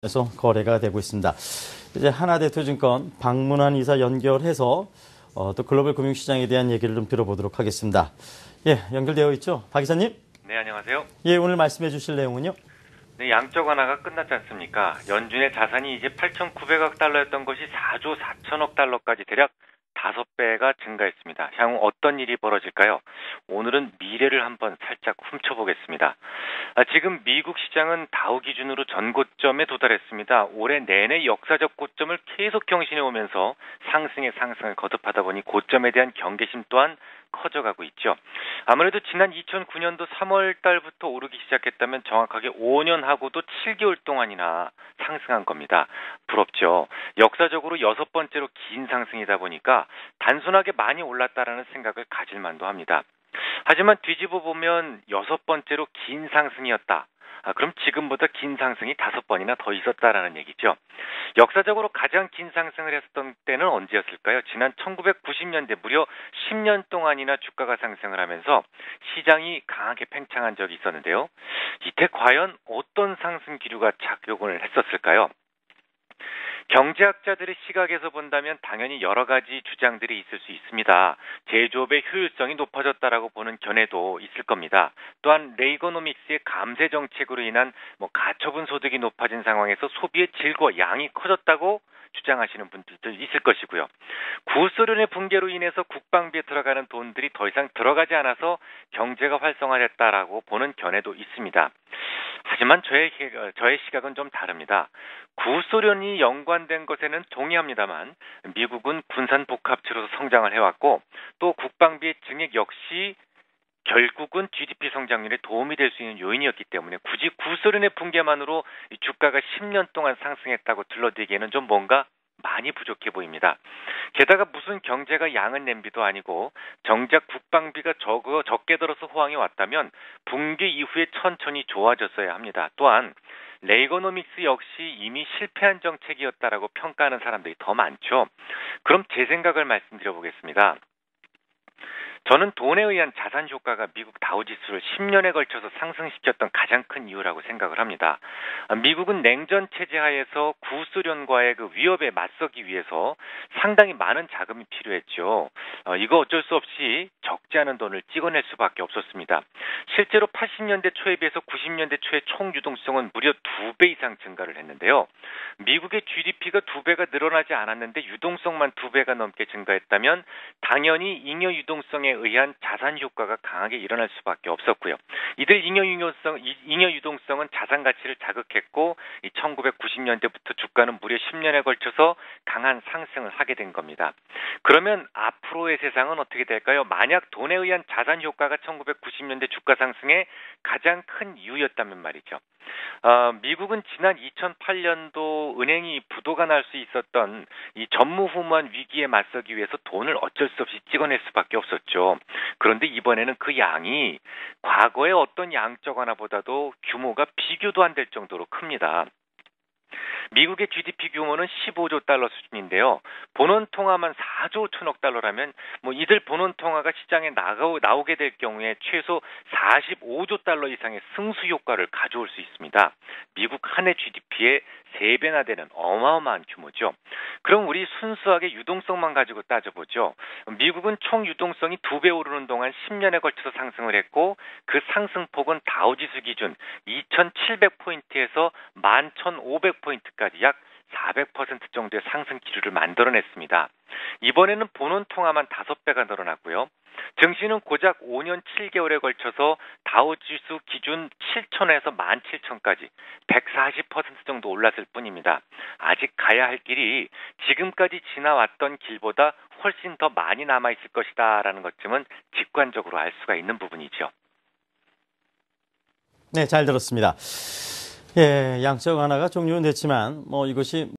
에서 거래가 되고 있습니다. 이제 하나대투증권 박문환 이사 연결해서 또 글로벌 금융시장에 대한 얘기를 좀 들어보도록 하겠습니다. 예, 연결되어 있죠? 박 이사님? 네, 안녕하세요. 예, 오늘 말씀해 주실 내용은요? 네, 양적 완화가 끝났지 않습니까? 연준의 자산이 이제 8,900억 달러였던 것이 4조 4천억 달러까지 대략 5배가 증가했습니다. 향후 어떤 일이 벌어질까요? 오늘은 미래를 한번 살짝 훔쳐보겠습니다. 지금 미국 시장은 다우 기준으로 전고점에 도달했습니다. 올해 내내 역사적 고점을 계속 경신해 오면서 상승의 상승을 거듭하다 보니 고점에 대한 경계심 또한 커져가고 있죠. 아무래도 지난 2009년도 3월 달부터 오르기 시작했다면 정확하게 5년 하고도 7개월 동안이나 상승한 겁니다. 부럽죠. 역사적으로 6번째로 긴 상승이다 보니까 단순하게 많이 올랐다라는 생각을 가질 만도 합니다. 하지만 뒤집어 보면 6번째로 긴 상승이었다. 그럼 지금보다 긴 상승이 5번이나 더 있었다라는 얘기죠. 역사적으로 가장 긴 상승을 했었던 때는 언제였을까요? 지난 1990년대 무려 10년 동안이나 주가가 상승을 하면서 시장이 강하게 팽창한 적이 있었는데요. 이때 과연 어떤 상승 기류가 작용을 했었을까요? 경제학자들의 시각에서 본다면 당연히 여러 가지 주장들이 있을 수 있습니다. 제조업의 효율성이 높아졌다라고 보는 견해도 있을 겁니다. 또한 레이거노믹스의 감세 정책으로 인한 가처분 소득이 높아진 상황에서 소비의 질과 양이 커졌다고 주장하시는 분들도 있을 것이고요. 구소련의 붕괴로 인해서 국방비에 들어가는 돈들이 더 이상 들어가지 않아서 경제가 활성화됐다라고 보는 견해도 있습니다. 하지만 저의 시각은 좀 다릅니다. 구소련이 연관된 것에는 동의합니다만 미국은 군산 복합체로서 성장을 해왔고 또 국방비의 증액 역시 결국은 GDP 성장률에 도움이 될 수 있는 요인이었기 때문에 굳이 구소련의 붕괴만으로 주가가 10년 동안 상승했다고 들러대기에는 좀 뭔가 많이 부족해 보입니다. 게다가 무슨 경제가 양은 냄비도 아니고 정작 국방비가 적게 들어서 호황이 왔다면 붕괴 이후에 천천히 좋아졌어야 합니다. 또한 레이거노믹스 역시 이미 실패한 정책이었다라고 평가하는 사람들이 더 많죠. 그럼 제 생각을 말씀드려 보겠습니다. 저는 돈에 의한 자산 효과가 미국 다우지수를 10년에 걸쳐서 상승시켰던 가장 큰 이유라고 생각을 합니다. 미국은 냉전 체제 하에서 구소련과의 그 위협에 맞서기 위해서 상당히 많은 자금이 필요했죠. 이거 어쩔 수 없이 적지 않은 돈을 찍어낼 수밖에 없었습니다. 실제로 80년대 초에 비해서 90년대 초의 총 유동성은 무려 2배 이상 증가를 했는데요. 미국의 GDP가 2배가 늘어나지 않았는데 유동성만 2배가 넘게 증가했다면 당연히 잉여 유동성에 의한 자산 효과가 강하게 일어날 수밖에 없었고요. 이들 잉여 유동성은 자산 가치를 자극했고 1990년대부터 주가는 무려 10년에 걸쳐서 강한 상승을 하게 된 겁니다. 그러면 앞으로의 세상은 어떻게 될까요? 만약 돈에 의한 자산 효과가 1990년대 주가 상승의 가장 큰 이유였다면 말이죠. 미국은 지난 2008년도 은행이 부도가 날 수 있었던 이 전무후무한 위기에 맞서기 위해서 돈을 어쩔 수 없이 찍어낼 수밖에 없었죠. 그런데 이번에는 그 양이 과거의 어떤 양적 완화보다도 규모가 비교도 안 될 정도로 큽니다. 미국의 GDP 규모는 15조 달러 수준인데요. 본원 통화만 4조 5천억 달러라면 이들 본원 통화가 시장에 나오게 될 경우에 최소 45조 달러 이상의 승수 효과를 가져올 수 있습니다. 미국 한 해 GDP의 3배나 되는 어마어마한 규모죠. 그럼 우리 순수하게 유동성만 가지고 따져보죠. 미국은 총 유동성이 2배 오르는 동안 10년에 걸쳐서 상승을 했고 그 상승폭은 다우지수 기준 2,700포인트에서 11,500포인트까지 약 400% 정도의 상승 기류를 만들어냈습니다. 이번에는 본원 통화만 5배가 늘어났고요. 증시는 고작 5년 7개월에 걸쳐서 다우지수 기준 7,000에서 17,000까지 140% 정도 올랐을 뿐입니다. 아직 가야 할 길이 지금까지 지나왔던 길보다 훨씬 더 많이 남아있을 것이다라는 것쯤은 직관적으로 알 수가 있는 부분이죠. 네, 잘 들었습니다. 예, 양적 완화가 종료는 됐지만 이것이